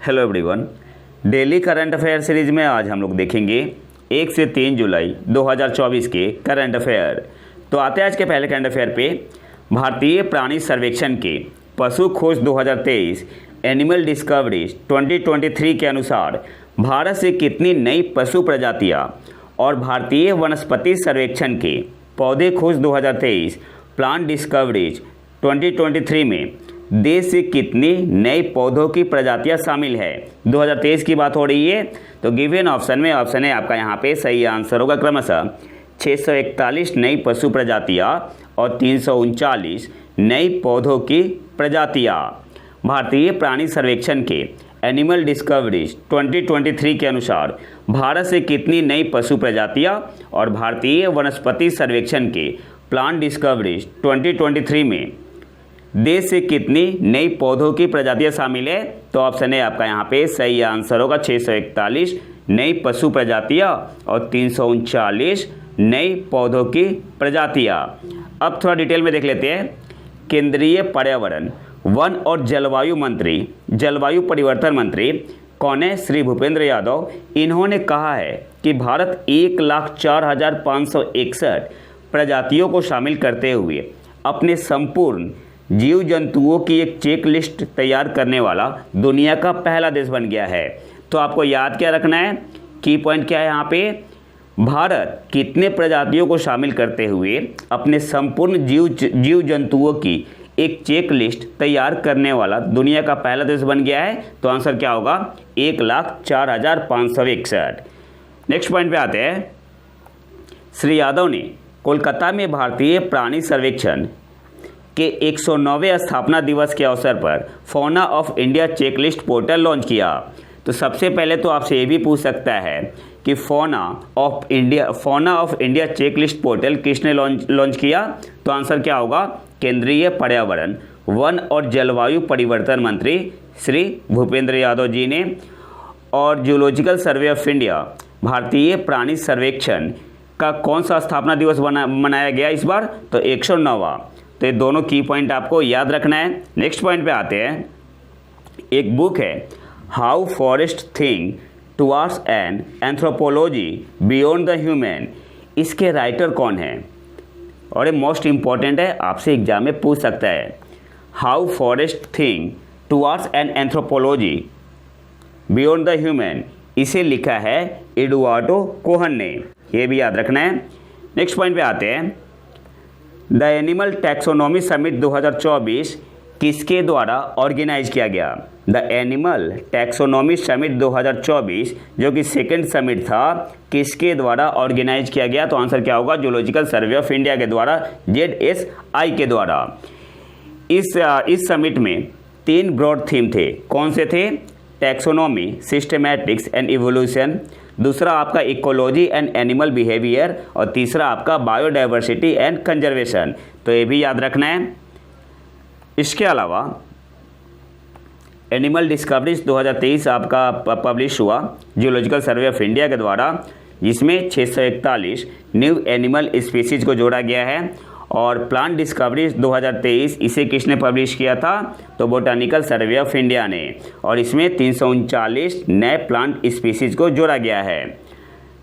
Hello everyone. Daily current affair series में आज हम लोग देखेंगे 1 से 3 जुलाई 2024 के करंट अफेयर। तो आते हैं आज के पहले करंट अफेयर पे। भारतीय प्राणी सर्वेक्षण के पशु खोज 2023 एनिमल डिस्कवरीज 2023 के अनुसार भारत से कितनी नई पशु प्रजातियां और भारतीय वनस्पति सर्वेक्षण के पौधे खोज 2023 प्लांट डिस्कवरीज 2023 में देश से कितनी नए पौधों की प्रजातियां शामिल है। 2023 की बात हो रही है। तो गिवन ऑप्शन में ऑप्शन है आपका यहाँ पे सही आंसर होगा क्रमशः 641 नई पशु प्रजातियां और 339 नई पौधों की प्रजातियां। भारतीय प्राणी सर्वेक्षण के एनिमल डिस्कवरीज 2023 के अनुसार भारत से कितनी नई पशु प्रजातियां और भारतीय वनस्पति सर्वेक्षण के प्लांट डिस्कवरीज 2023 में देश से कितनी नई पौधों की प्रजातियां शामिल है। तो ऑप्शन है आपका यहाँ पे सही आंसर होगा 641 नई पशु प्रजातियां और 339 नई पौधों की प्रजातियां। अब थोड़ा डिटेल में देख लेते हैं। केंद्रीय पर्यावरण वन और जलवायु मंत्री जलवायु परिवर्तन मंत्री कौन है? श्री भूपेंद्र यादव। इन्होंने कहा है कि भारत 1,04,561 प्रजातियों को शामिल करते हुए अपने संपूर्ण जीव जंतुओं की एक चेक लिस्ट तैयार करने वाला दुनिया का पहला देश बन गया है। तो आपको याद क्या रखना है, की पॉइंट क्या है यहाँ पे, भारत कितने प्रजातियों को शामिल करते हुए अपने संपूर्ण जीव जंतुओं की एक चेक लिस्ट तैयार करने वाला दुनिया का पहला देश बन गया है। तो आंसर क्या होगा 1,04,561। नेक्स्ट पॉइंट पे आते हैं। श्री यादव ने कोलकाता में भारतीय प्राणी सर्वेक्षण के 109वें स्थापना दिवस के अवसर पर fauna of India checklist portal launch किया। तो सबसे पहले तो आपसे ये भी पूछ सकता है कि fauna of India checklist portal किसने लॉन्च किया। तो आंसर क्या होगा, केंद्रीय पर्यावरण वन और जलवायु परिवर्तन मंत्री श्री भूपेंद्र यादव जी ने। और जूलॉजिकल सर्वे ऑफ इंडिया भारतीय प्राणी सर्वेक्षण का कौन सा स्थापना दिवस मनाया गया इस बार? तो 109वां। तो ये दोनों की पॉइंट आपको याद रखना है। नेक्स्ट पॉइंट पे आते हैं। एक बुक है how forest think towards an anthropology beyond the human. इसके राइटर कौन है? और ये मोस्ट इंपॉर्टेंट है, आपसे एग्जाम में पूछ सकता है। How forest think towards an anthropology beyond the human, इसे लिखा है एडुआर्डो कोहन ने, ये भी याद रखना है। नेक्स्ट पॉइंट पे आते हैं। द एनिमल टैक्सोनॉमी समिट 2024 किसके द्वारा ऑर्गेनाइज किया गया? द एनिमल टैक्सोनॉमी समिट 2024 जो कि सेकेंड समिट था, किसके द्वारा ऑर्गेनाइज किया गया? तो आंसर क्या होगा, जूलॉजिकल सर्वे ऑफ इंडिया के द्वारा, ZSI के द्वारा। इस समिट में 3 ब्रॉड थीम थे। कौन से थे? टैक्सोनॉमी, सिस्टमैटिक्स एंड इवोल्यूशन, दूसरा आपका इकोलॉजी एंड एनिमल बिहेवियर और तीसरा आपका बायोडाइवर्सिटी एंड कंजर्वेशन। तो ये भी याद रखना है। इसके अलावा एनिमल डिस्कवरीज 2023 आपका पब्लिश हुआ जियोलॉजिकल सर्वे ऑफ इंडिया के द्वारा, जिसमें 641 न्यू एनिमल स्पीसीज को जोड़ा गया है। और प्लांट डिस्कवरीज 2023 इसे किसने पब्लिश किया था? तो बोटानिकल सर्वे ऑफ इंडिया ने, और इसमें 339 नए प्लांट स्पीसीज को जोड़ा गया है।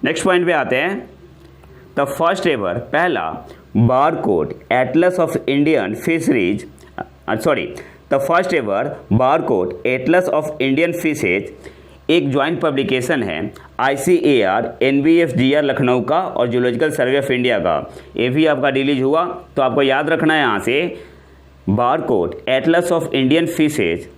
नेक्स्ट पॉइंट पे आते हैं। द फर्स्ट एवर पहला barcode Atlas of Indian fisheries the first ever barcode Atlas of Indian fishes एक ज्वाइंट पब्लिकेशन है ICAR NBFGR लखनऊ का और जूलॉजिकल सर्वे ऑफ इंडिया का। ये भी आपका रिलीज हुआ। तो आपको याद रखना है यहाँ से barcode Atlas of Indian fishes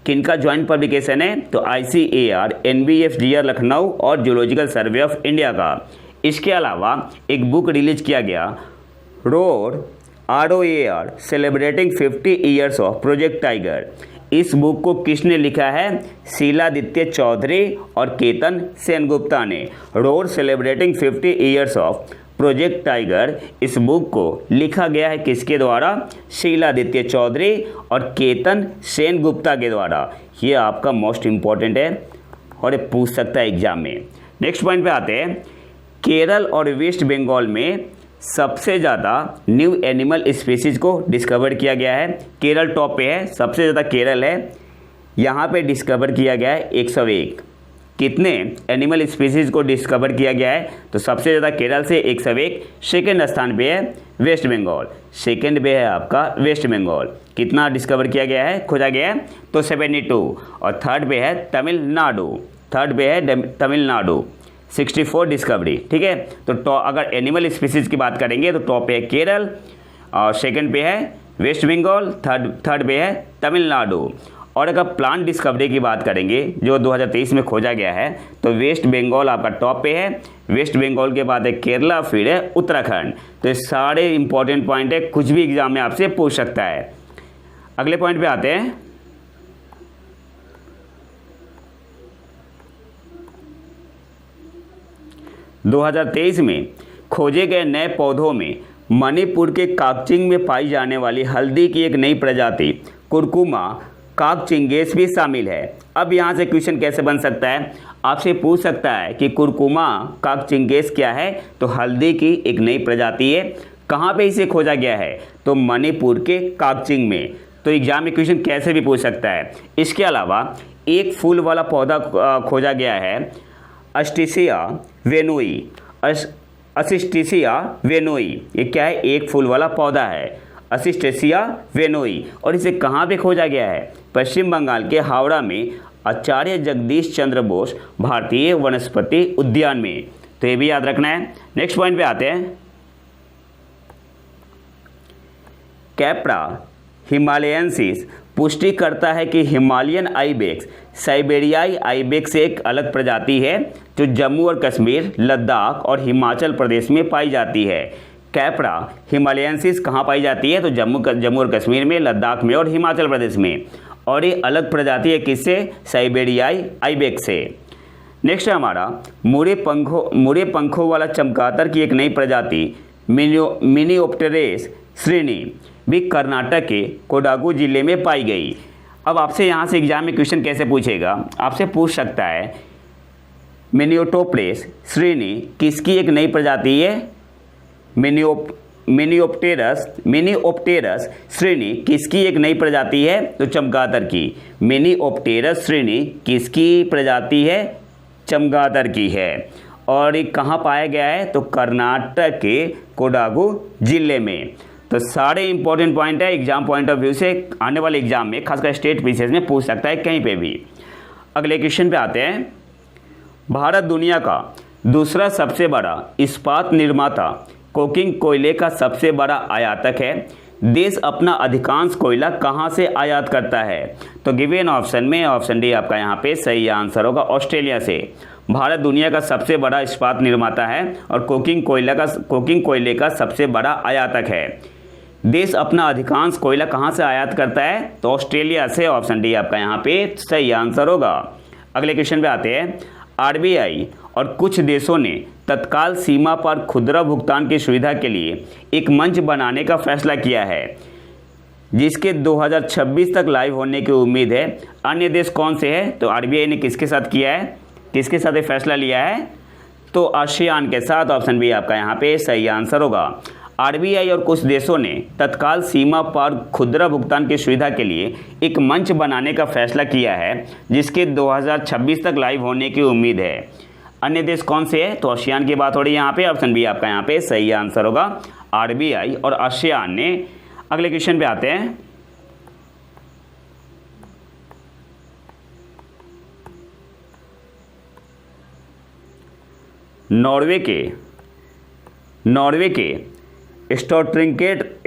किनका ज्वाइंट पब्लिकेशन है? तो ICAR NBFGR लखनऊ और जूलॉजिकल सर्वे ऑफ इंडिया का। इसके अलावा एक बुक रिलीज किया गया ROAR celebrating 50 years of project tiger. इस बुक को किसने लिखा है? शीलादित्य चौधरी और केतन सेनगुप्ता ने। Road celebrating 50 years of project tiger, इस बुक को लिखा गया है किसके द्वारा? शीलादित्य चौधरी और केतन सेनगुप्ता के द्वारा। ये आपका मोस्ट इंपॉर्टेंट है और ये पूछ सकता है एग्जाम में। नेक्स्ट पॉइंट पे आते हैं। केरल और वेस्ट बंगाल में सबसे ज़्यादा न्यू एनिमल स्पीसीज को डिस्कवर किया गया है। केरल टॉप पे है, सबसे ज़्यादा केरल है। यहाँ पे डिस्कवर किया गया है 101। कितने एनिमल स्पीसीज़ को डिस्कवर किया गया है? तो सबसे ज़्यादा केरल से 101, सेकेंड स्थान पे है वेस्ट बंगाल, सेकेंड पे है आपका वेस्ट बंगाल। कितना डिस्कवर किया गया है, खोजा गया है? तो 72। और थर्ड पे है तमिलनाडु, थर्ड पे है तमिलनाडु 64 डिस्कवरी। ठीक है, तो अगर एनिमल स्पीसीज़ की बात करेंगे तो टॉप पे है केरल, और सेकेंड पे है वेस्ट बंगाल, थर्ड पे है तमिलनाडु। और अगर प्लांट डिस्कवरी की बात करेंगे जो 2023 में खोजा गया है, तो वेस्ट बंगाल आपका टॉप पे है, वेस्ट बंगाल के बाद है केरला, फिर है उत्तराखंड। तो ये सारे इंपॉर्टेंट पॉइंट है, कुछ भी एग्जाम में आपसे पूछ सकता है। अगले पॉइंट पे आते हैं। – 2023 में खोजे गए नए पौधों में मणिपुर के काकचिंग में पाई जाने वाली हल्दी की एक नई प्रजाति कुरकुमा काकचिंगेस भी शामिल है। अब यहाँ से क्वेश्चन कैसे बन सकता है, आपसे पूछ सकता है कि कुरकुमा काकचिंगेस क्या है? तो हल्दी की एक नई प्रजाति है। कहाँ पे इसे खोजा गया है? तो मणिपुर के काकचिंग में। तो एग्जाम में क्वेश्चन कैसे भी पूछ सकता है। इसके अलावा एक फूल वाला पौधा खोजा गया है, अस्टिसिया वेनोई, असिस्टिसिया वेनोई। ये क्या है? एक फूल वाला पौधा है, असिस्टेसिया वेनोई। और इसे कहाँ पे खोजा गया है? पश्चिम बंगाल के हावड़ा में आचार्य जगदीश चंद्र बोस भारतीय वनस्पति उद्यान में। तो ये भी याद रखना है। नेक्स्ट पॉइंट पे आते हैं। कैप्रा हिमालयंसिस पुष्टि करता है कि हिमालयन आइबेक्स साइबेरियाई आइबेक्स एक अलग प्रजाति है जो जम्मू और कश्मीर, लद्दाख और हिमाचल प्रदेश में पाई जाती है। कैप्रा हिमालयंसिस कहाँ पाई जाती है? तो जम्मू और कश्मीर में, लद्दाख में और हिमाचल प्रदेश में। और ये अलग प्रजाति है किससे? साइबेरियाई आइबेक्स से। नेक्स्ट है हमारा मुड़े पंखों वाला चमगादड़ की एक नई प्रजाति मिनिओप्टेरेस श्रेणी भी कर्नाटक के कोडागु जिले में पाई गई। अब आपसे यहाँ से एग्जाम में क्वेश्चन कैसे पूछेगा? आपसे पूछ सकता है मिनिओप्टेरेस श्रेणी किसकी एक नई प्रजाति है? मिनिओप्टेरस श्रेणी किसकी एक नई प्रजाति है? तो चमगादड़ की। मिनिओप्टेरस श्रेणी किसकी प्रजाति है? चमगादड़ की है। और ये कहाँ पाया गया है? तो कर्नाटक के कोडागु जिले में। तो सारे इंपॉर्टेंट पॉइंट है, एग्जाम पॉइंट ऑफ व्यू से आने वाले एग्जाम में खासकर स्टेट पीसीएस में पूछ सकता है कहीं पे भी। अगले क्वेश्चन पे आते हैं। भारत दुनिया का दूसरा सबसे बड़ा इस्पात निर्माता कोकिंग कोयले का सबसे बड़ा आयातक है। देश अपना अधिकांश कोयला कहाँ से आयात करता है? तो गिवन ऑप्शन में ऑप्शन डी आपका यहाँ पे सही आंसर होगा, ऑस्ट्रेलिया से। भारत दुनिया का सबसे बड़ा इस्पात निर्माता है और कोकिंग कोयले का सबसे बड़ा आयातक है। देश अपना अधिकांश कोयला कहाँ से आयात करता है? तो ऑस्ट्रेलिया से। ऑप्शन डी आपका यहाँ पे सही आंसर होगा। अगले क्वेश्चन पे आते हैं। आरबीआई और कुछ देशों ने तत्काल सीमा पर खुदरा भुगतान की सुविधा के लिए एक मंच बनाने का फैसला किया है, जिसके 2026 तक लाइव होने की उम्मीद है। अन्य देश कौन से हैं? तो आरबीआई ने किसके साथ किया है, किसके साथ ये फैसला लिया है? तो आसियान के साथ। ऑप्शन बी आपका यहाँ पे सही आंसर होगा। आरबीआई और कुछ देशों ने तत्काल सीमा पर खुदरा भुगतान की सुविधा के लिए एक मंच बनाने का फैसला किया है, जिसके 2026 तक लाइव होने की उम्मीद है। अन्य देश कौन से हैं? तो आसियान की बात हो रही है यहाँ पे। ऑप्शन बी आपका यहाँ पे सही आंसर होगा, आरबीआई और आसियान ने। अगले क्वेश्चन पे आते हैं। नॉर्वे के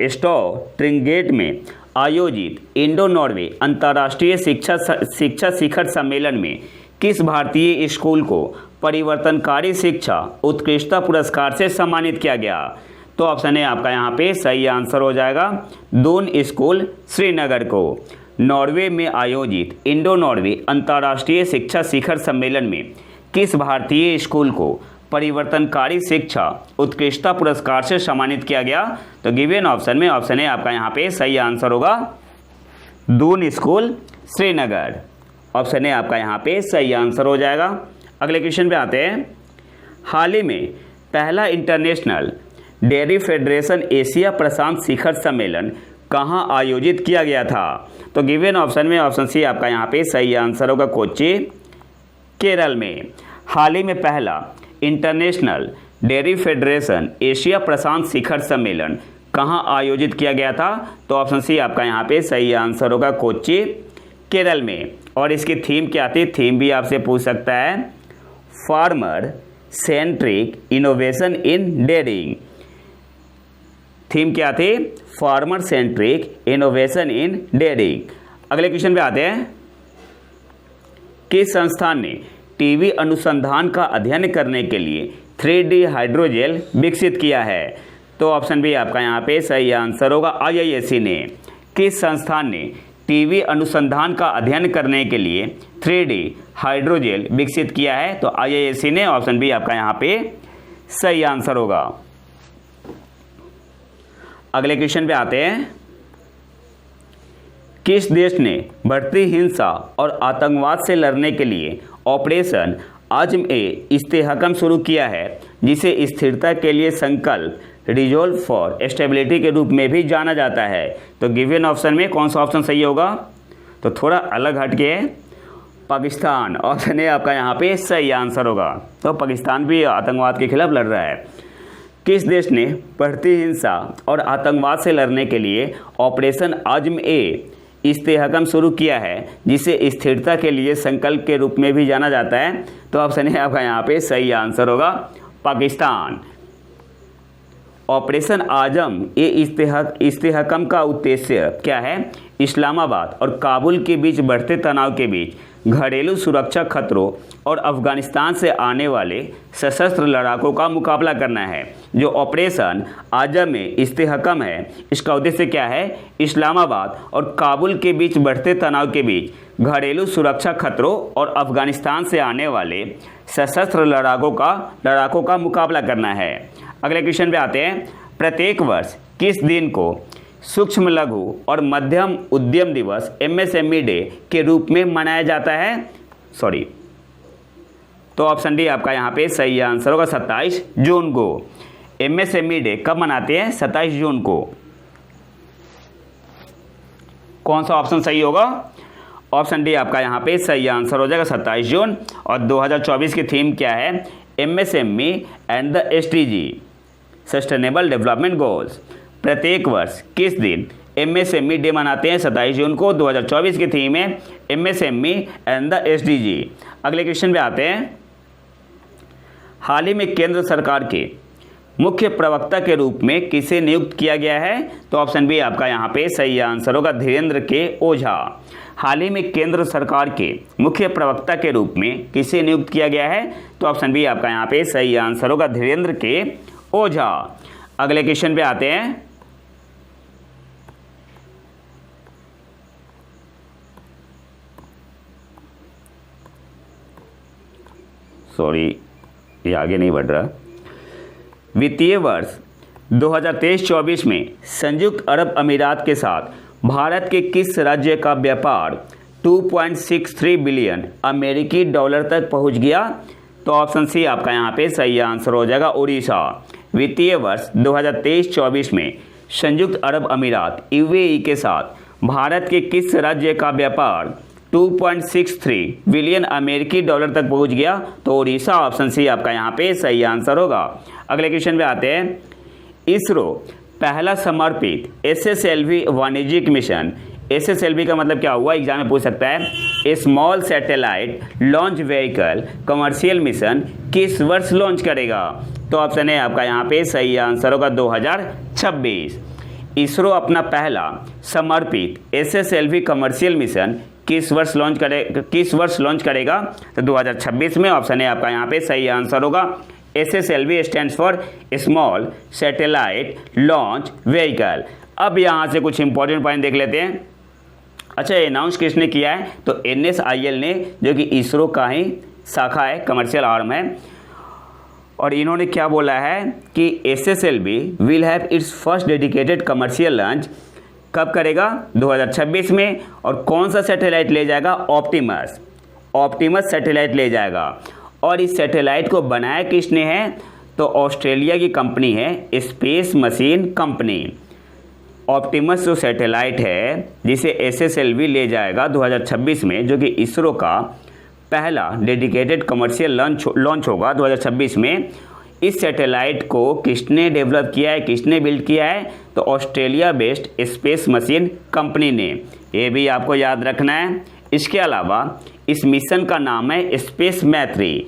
स्टोट्रिंगेट में आयोजित इंडो नॉर्वे अंतर्राष्ट्रीय शिक्षा शिखर सम्मेलन में किस भारतीय स्कूल को परिवर्तनकारी शिक्षा उत्कृष्टता पुरस्कार से सम्मानित किया गया? तो ऑप्शन है आपका यहाँ पे सही आंसर हो जाएगा, दून स्कूल श्रीनगर को। नॉर्वे में आयोजित इंडो नॉर्वे अंतर्राष्ट्रीय शिक्षा शिखर सम्मेलन में किस भारतीय स्कूल को परिवर्तनकारी शिक्षा उत्कृष्टता पुरस्कार से सम्मानित किया गया? तो गिवन ऑप्शन में ऑप्शन है आपका यहाँ पे सही आंसर होगा, दून स्कूल श्रीनगर। ऑप्शन है आपका यहाँ पे सही आंसर हो जाएगा। अगले क्वेश्चन पे आते हैं। हाल ही में पहला इंटरनेशनल डेयरी फेडरेशन एशिया प्रशांत शिखर सम्मेलन कहाँ आयोजित किया गया था? तो गिवन ऑप्शन में ऑप्शन सी आपका यहाँ पे सही आंसर होगा, कोच्चि, केरल में। हाल ही में पहला इंटरनेशनल डेयरी फेडरेशन एशिया प्रशांत शिखर सम्मेलन कहाँ आयोजित किया गया था? तो ऑप्शन सी आपका यहाँ पे सही आंसर होगा, कोच्चि, केरल में। और इसकी थीम क्या थी? थीम भी आपसे पूछ सकता है, farmer centric innovation in dairying. थीम क्या थी? Farmer centric innovation in dairying. अगले क्वेश्चन पे आते हैं, किस संस्थान ने टीबी अनुसंधान का अध्ययन करने के लिए 3D हाइड्रोजेल विकसित किया है? तो ऑप्शन बी आपका यहाँ पे सही आंसर होगा, IISc ने। किस संस्थान ने टीबी अनुसंधान का अध्ययन करने के लिए 3D हाइड्रोजेल विकसित किया है? तो IISc ने। ऑप्शन बी आपका यहाँ पे सही आंसर होगा। अगले क्वेश्चन पे आते हैं, किस देश ने बढ़ती हिंसा और आतंकवाद से लड़ने के लिए ऑपरेशन आज़म-ए-इस्तेहकम शुरू किया है, जिसे स्थिरता के लिए संकल्प रिजोल्व फॉर स्टेबिलिटी के रूप में भी जाना जाता है? तो गिवन ऑप्शन में कौन सा ऑप्शन सही होगा? तो थोड़ा अलग हट के पाकिस्तान। ऑप्शन ए आपका यहाँ पे सही आंसर होगा। तो पाकिस्तान भी आतंकवाद के खिलाफ लड़ रहा है। किस देश ने बढ़ती हिंसा और आतंकवाद से लड़ने के लिए ऑपरेशन आज़म-ए-इस्तेहकम शुरू किया है, जिसे स्थिरता के लिए संकल्प के रूप में भी जाना जाता है? तो ऑप्शन ए आपका यहाँ पे सही आंसर होगा, पाकिस्तान। ऑपरेशन आज़म-ए-इस्तेहकम का उद्देश्य क्या है? इस्लामाबाद और काबुल के बीच बढ़ते तनाव के बीच घरेलू सुरक्षा खतरों और अफगानिस्तान से आने वाले सशस्त्र लड़ाकों का मुकाबला करना है। जो ऑपरेशन आज़म-ए-इस्तेहकम है, इसका उद्देश्य क्या है? इस्लामाबाद और काबुल के बीच बढ़ते तनाव के बीच घरेलू सुरक्षा खतरों और अफगानिस्तान से आने वाले सशस्त्र लड़ाकों का मुकाबला करना है। अगले क्वेश्चन पे आते हैं, प्रत्येक वर्ष किस दिन को सूक्ष्म लघु और मध्यम उद्यम दिवस MSME डे के रूप में मनाया जाता है? तो ऑप्शन डी आपका यहाँ पे सही आंसर होगा, 27 जून को। MSME डे कब मनाते हैं? 27 जून को। कौन सा ऑप्शन सही होगा? ऑप्शन डी आपका यहाँ पे सही आंसर हो जाएगा, 27 जून। और 2024 की थीम क्या है? MSME and the SDG, sustainable development goals. प्रत्येक वर्ष किस दिन MSME डे मनाते हैं? 27 जून को। 2024 की थीम है MSME एंड द SDG। अगले क्वेश्चन पे आते हैं, हाल ही में केंद्र सरकार के मुख्य प्रवक्ता के रूप में किसे नियुक्त किया गया है? तो ऑप्शन बी आपका यहाँ पे सही आंसर होगा, धीरेन्द्र के ओझा। हाल ही में केंद्र सरकार के मुख्य प्रवक्ता के रूप में किसे नियुक्त किया गया है? तो ऑप्शन बी आपका यहाँ पे सही आंसर होगा, धीरेन्द्र के ओझा। अगले क्वेश्चन पे आते हैं, ये आगे नहीं बढ़ रहा। वित्तीय वर्ष 2023-24 में संयुक्त अरब अमीरात के साथ भारत के किस राज्य का व्यापार 2.63 बिलियन अमेरिकी डॉलर तक पहुंच गया? तो ऑप्शन सी आपका यहाँ पे सही आंसर हो जाएगा, उड़ीसा। वित्तीय वर्ष 2023-24 में संयुक्त अरब अमीरात UAE के साथ भारत के किस राज्य का व्यापार 2.63 बिलियन अमेरिकी डॉलर तक पहुंच गया? तो उड़ीसा। ऑप्शन सी आपका यहाँ पे सही आंसर होगा। अगले क्वेश्चन पे आते हैं, इसरो पहला समर्पित SSLV वाणिज्यिक मिशन, SSLV का मतलब क्या हुआ? एग्जाम में पूछ सकता है। Small satellite launch vehicle commercial mission किस वर्ष लॉन्च करेगा? तो ऑप्शन है आपका यहाँ पे सही आंसर होगा, 2026। इसरो अपना पहला समर्पित SSLV कमर्शियल मिशन किस वर्ष लॉन्च करेगा? तो 2026 में। ऑप्शन है आपका यहाँ पे सही आंसर होगा, SSLV stands for small satellite launch vehicle. अब यहाँ से कुछ इंपॉर्टेंट पॉइंट देख लेते हैं। अच्छा, अनाउंस किसने किया है? तो NSIL ने, जो कि इसरो का ही शाखा है, कमर्शियल आर्म है। और इन्होंने क्या बोला है कि SSLV will have it's first dedicated commercial launch कब करेगा? 2026 में। और कौन सा सैटेलाइट ले जाएगा? ऑप्टिमस सैटेलाइट ले जाएगा। और इस सैटेलाइट को बनाया किसने है? तो ऑस्ट्रेलिया की कंपनी है स्पेस मशीन कंपनी। ऑप्टिमस जो सैटेलाइट है जिसे SSLV ले जाएगा 2026 में, जो कि इसरो का पहला डेडिकेटेड कमर्शियल लॉन्च होगा 2026 में। इस सैटेलाइट को किसने डेवलप किया है, किसने बिल्ड किया है? तो Australia based space machine company ने। ये भी आपको याद रखना है। इसके अलावा इस मिशन का नाम है स्पेस मैत्री।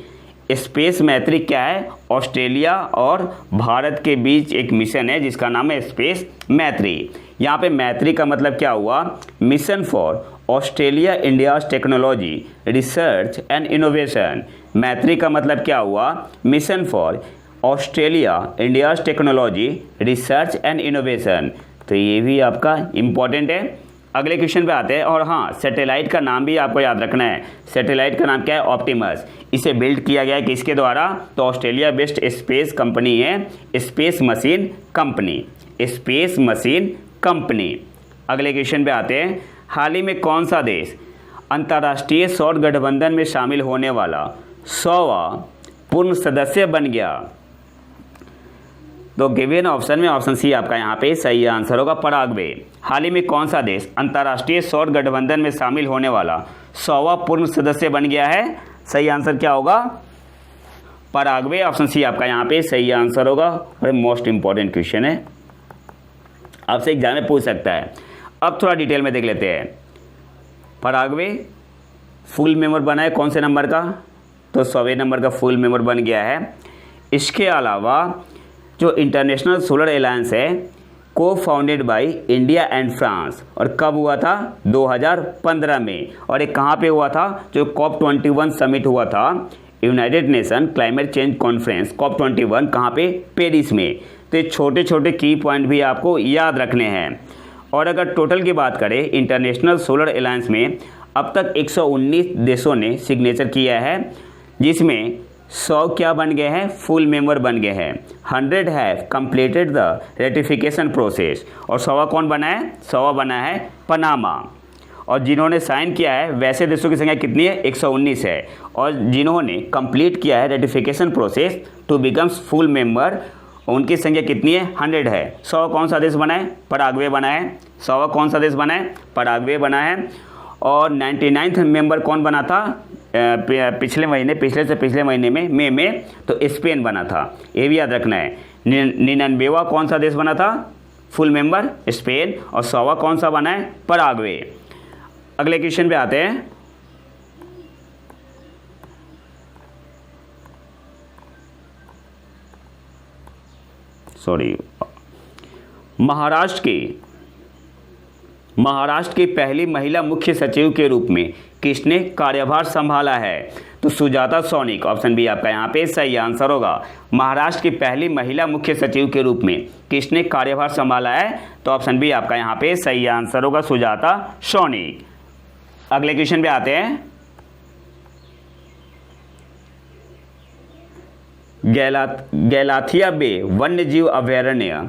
स्पेस मैत्री क्या है? ऑस्ट्रेलिया और भारत के बीच एक मिशन है जिसका नाम है स्पेस मैत्री। यहाँ पे मैत्री का मतलब क्या हुआ? Mission for Australia India's technology research and innovation. मैत्री का मतलब क्या हुआ? Mission for Australia India's technology research and innovation. तो ये भी आपका इम्पॉर्टेंट है। अगले क्वेश्चन पे आते हैं। और हाँ, सैटेलाइट का नाम भी आपको याद रखना है। सैटेलाइट का नाम क्या है? ऑप्टिमस। इसे बिल्ड किया गया है किसके द्वारा? तो ऑस्ट्रेलिया बेस्ड स्पेस कंपनी है, space machine company. Space machine company. अगले क्वेश्चन पे आते हैं। हाल ही में कौन सा देश अंतर्राष्ट्रीय सौर गठबंधन में शामिल होने वाला 100वां पूर्ण सदस्य बन गया? तो गिवन ऑप्शन में ऑप्शन सी आपका यहाँ पे सही आंसर होगा, पराग्वे। हाल ही में कौन सा देश अंतर्राष्ट्रीय सौर गठबंधन में शामिल होने वाला 100वां पूर्ण सदस्य बन गया है? सही आंसर क्या होगा? पराग्वे। ऑप्शन सी आपका यहाँ पे सही आंसर होगा। और मोस्ट इंपॉर्टेंट क्वेश्चन है, आपसे एग्जाम में पूछ सकता है। अब थोड़ा डिटेल में देख लेते हैं। पराग्वे फुल मेंबर बना है कौन से नंबर का? तो 100वें नंबर का फुल मेंबर बन गया है। इसके अलावा जो इंटरनेशनल सोलर अलायंस है, को founded by India and France, और कब हुआ था? 2015 में। और ये कहाँ पे हुआ था? जो COP21 समिट हुआ था, United nation climate change conference COP21, कहाँ पे? पेरिस में। तो ये छोटे छोटे की पॉइंट भी आपको याद रखने हैं। और अगर टोटल की बात करें इंटरनेशनल सोलर अलायंस में, अब तक 119 देशों ने सिग्नेचर किया है, जिसमें 100 क्या बन गए हैं? फुल मेंबर बन गए हैं। 100 have completed the ratification process. और 100वां कौन बना है? 100वां बना है पनामा। और जिन्होंने साइन किया है वैसे देशों की संख्या कितनी है? 119 है। और जिन्होंने कंप्लीट किया है ratification process to becomes full member, उनकी संख्या कितनी है? 100 है। 100 कौन सा देश बना है? पराग्वे बना है। 100वां कौन सा देश बना है? पराग्वे बना है। और 99वां मेंबर कौन बना था? पिछले महीने में मई में तो स्पेन बना था। ये भी याद रखना है। 99वां कौन सा देश बना था फुल मेंबर? स्पेन। और 100वां कौन सा बना है? पराग्वे। अगले क्वेश्चन पे आते हैं। महाराष्ट्र की पहली महिला मुख्य सचिव के रूप में किसने कार्यभार संभाला है? तो सुजाता सौनिक। ऑप्शन बी आपका यहाँ पे सही आंसर होगा। महाराष्ट्र की पहली महिला मुख्य सचिव के रूप में किसने कार्यभार संभाला है? तो ऑप्शन बी आपका यहाँ पे सही आंसर होगा, सुजाता सौनिक। अगले क्वेश्चन पे आते हैं। गैलाथिया बे वन्य जीव अभयारण्य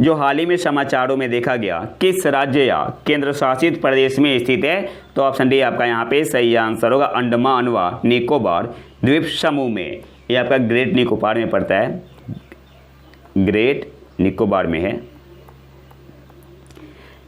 जो हाल ही में समाचारों में देखा गया किस राज्य या केंद्र शासित प्रदेश में स्थित है? तो ऑप्शन डी आपका यहाँ पे सही आंसर होगा, अंडमान व निकोबार द्वीप समूह में। ये आपका ग्रेट निकोबार में पड़ता है, ग्रेट निकोबार में है।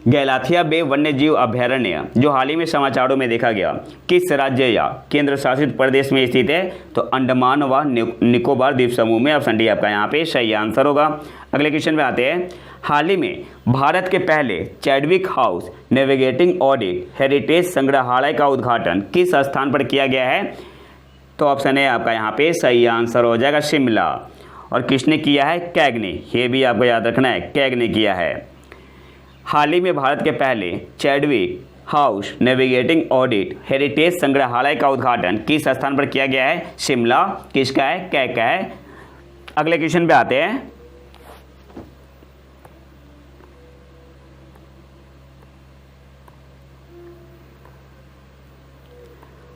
गैलाथिया बे वन्य जीव अभयारण्य जो हाल ही में समाचारों में देखा गया किस राज्य या केंद्र शासित प्रदेश में स्थित है? तो अंडमान व निकोबार द्वीप समूह में। ऑप्शन डी आपका यहाँ पे सही आंसर होगा। अगले क्वेश्चन पे आते हैं। हाल ही में भारत के पहले Chadwick house navigating audit heritage संग्रहालय का उद्घाटन किस स्थान पर किया गया है? तो ऑप्शन ए आपका यहाँ पे सही आंसर हो जाएगा, शिमला। और किसने किया है? कैग ने। ये भी आपको याद रखना है, कैग ने किया है। हाल ही में भारत के पहले Chadwick house navigating audit heritage संग्रहालय का उद्घाटन किस स्थान पर किया गया है? शिमला। किसका है? कैग का है। अगले क्वेश्चन पे आते हैं।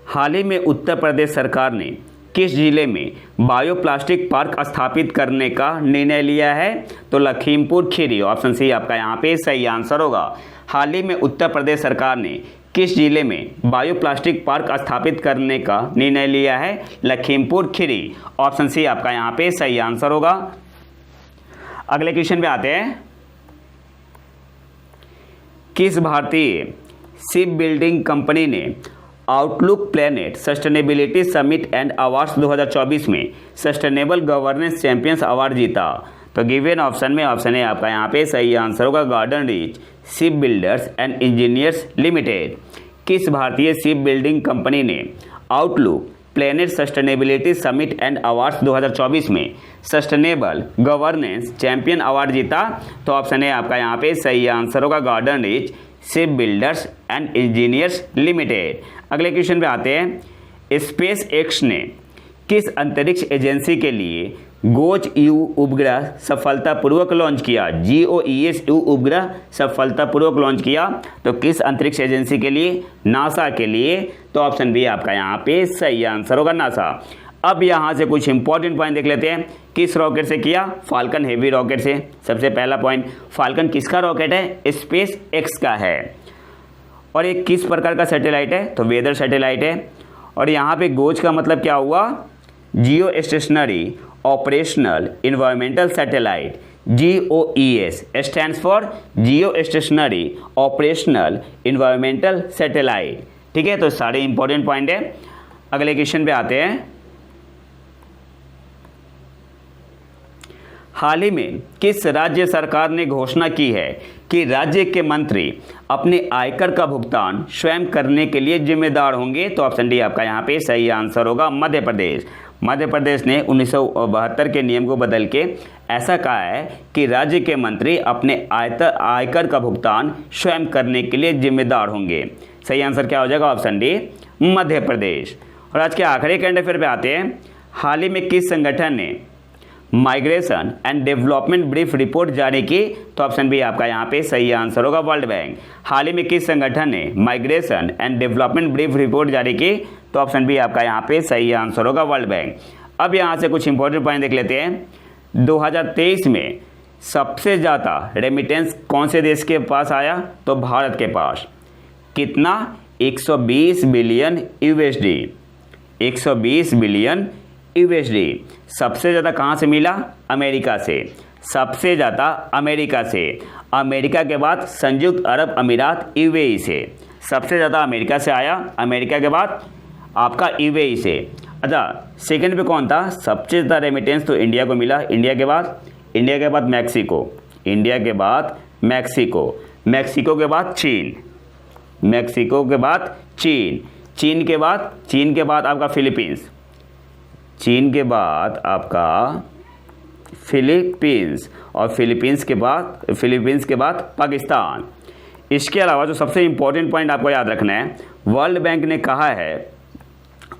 हाल ही में उत्तर प्रदेश सरकार ने किस जिले में बायोप्लास्टिक पार्क स्थापित करने का निर्णय लिया है? तो लखीमपुर खीरी। ऑप्शन सी आपका यहाँ पे सही आंसर होगा। हाल ही में उत्तर प्रदेश सरकार ने किस जिले में बायोप्लास्टिक पार्क स्थापित करने का निर्णय लिया है? लखीमपुर खीरी। ऑप्शन सी आपका यहाँ पे सही आंसर होगा। अगले क्वेश्चन पे आते हैं। किस भारतीय शिप बिल्डिंग कंपनी ने outlook planet sustainability summit and awards 2024 में सस्टेनेबल गवर्नेंस चैंपियंस अवार्ड जीता? तो गिवन ऑप्शन में ऑप्शन है आपका यहाँ पे सही आंसर होगा garden reach ship builders and engineers limited. किस भारतीय शिप बिल्डिंग कंपनी ने outlook planet sustainability summit and awards 2024 में सस्टेनेबल गवर्नेंस चैंपियन अवार्ड जीता? तो ऑप्शन है आपका यहाँ पे सही आंसर होगा garden reach ship builders and engineers limited. अगले क्वेश्चन पे आते हैं, स्पेस एक्स ने किस अंतरिक्ष एजेंसी के लिए गोच यू उपग्रह सफलतापूर्वक लॉन्च किया? GOES यू उपग्रह सफलतापूर्वक लॉन्च किया, तो किस अंतरिक्ष एजेंसी के लिए? नासा के लिए। तो ऑप्शन बी आपका यहाँ पे सही आंसर होगा नासा। अब यहाँ से कुछ इंपॉर्टेंट पॉइंट देख लेते हैं। किस रॉकेट से किया? फाल्कन हेवी रॉकेट से। सबसे पहला पॉइंट, फाल्कन किसका रॉकेट है? स्पेस एक्स का है। और ये किस प्रकार का सैटेलाइट है? तो वेदर सैटेलाइट है। और यहाँ पे गोच का मतलब क्या हुआ? जियो stationery operational environmental satellite, GOES stands for Jio stationery operational environmental satellite. ठीक है, तो सारे इंपॉर्टेंट पॉइंट है। अगले क्वेश्चन पे आते हैं। हाल ही में किस राज्य सरकार ने घोषणा की है कि राज्य के मंत्री अपने आयकर का भुगतान स्वयं करने के लिए जिम्मेदार होंगे? तो ऑप्शन डी आपका यहाँ पे सही आंसर होगा मध्य प्रदेश। मध्य प्रदेश ने 1972 के नियम को बदल के ऐसा कहा है कि राज्य के मंत्री अपने आयकर का भुगतान स्वयं करने के लिए जिम्मेदार होंगे। सही आंसर क्या हो जाएगा? Option D Madhya Pradesh. और आज के आखिरी करंट अफेयर पे आते हैं। हाल ही में किस संगठन ने migration and development brief report जारी की? तो ऑप्शन बी आपका यहाँ पे सही आंसर होगा वर्ल्ड बैंक। हाल ही में किस संगठन ने migration and development brief report जारी की? तो ऑप्शन बी आपका यहाँ पे सही आंसर होगा वर्ल्ड बैंक। अब यहाँ से कुछ इंपॉर्टेंट पॉइंट देख लेते हैं। 2023 में सबसे ज़्यादा रेमिटेंस कौन से देश के पास आया? तो भारत के पास। कितना? 120 बिलियन USD। 120 billion USD। सबसे ज़्यादा कहाँ से मिला? अमेरिका से। सबसे ज़्यादा अमेरिका से। अमेरिका के बाद संयुक्त अरब अमीरात UAE से। सबसे ज़्यादा अमेरिका से आया, अमेरिका के बाद आपका UAE से। अच्छा, सेकंड पे कौन था? सबसे ज़्यादा रेमिटेंस तो इंडिया को मिला। इंडिया के बाद मैक्सिको। इंडिया के बाद मैक्सिको। मैक्सिको के बाद चीन। मैक्सिको के बाद चीन। चीन के बाद आपका फिलीपींस। चीन के बाद आपका फिलीपींस। और फिलीपींस के बाद पाकिस्तान। इसके अलावा जो सबसे इम्पोर्टेंट पॉइंट आपको याद रखना है, वर्ल्ड बैंक ने कहा है,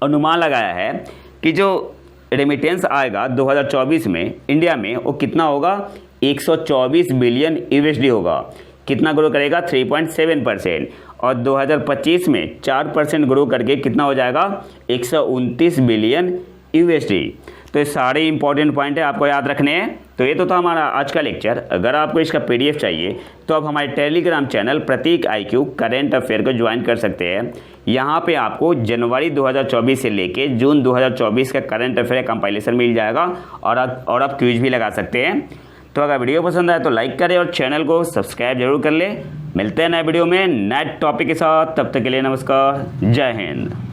अनुमान लगाया है कि जो रेमिटेंस आएगा 2024 में इंडिया में वो कितना होगा? 124 बिलियन USD होगा। कितना ग्रो करेगा? 3.7%। और 2025 में 4% ग्रो करके कितना हो जाएगा? 129 बिलियन USD। तो ये सारे इंपॉर्टेंट पॉइंट है, आपको याद रखने हैं। तो ये तो था हमारा आज का लेक्चर। अगर आपको इसका PDF चाहिए तो आप हमारे टेलीग्राम चैनल प्रतीक IQ करेंट अफेयर को ज्वाइन कर सकते हैं। यहाँ पे आपको जनवरी 2024 से लेके जून 2024 का करंट अफेयर कंपाइलेशन मिल जाएगा और आप क्विज भी लगा सकते हैं। तो अगर वीडियो पसंद आए तो लाइक करें और चैनल को सब्सक्राइब जरूर कर लें। मिलते हैं नए वीडियो में नए टॉपिक के साथ। तब तक के लिए नमस्कार, जय हिंद।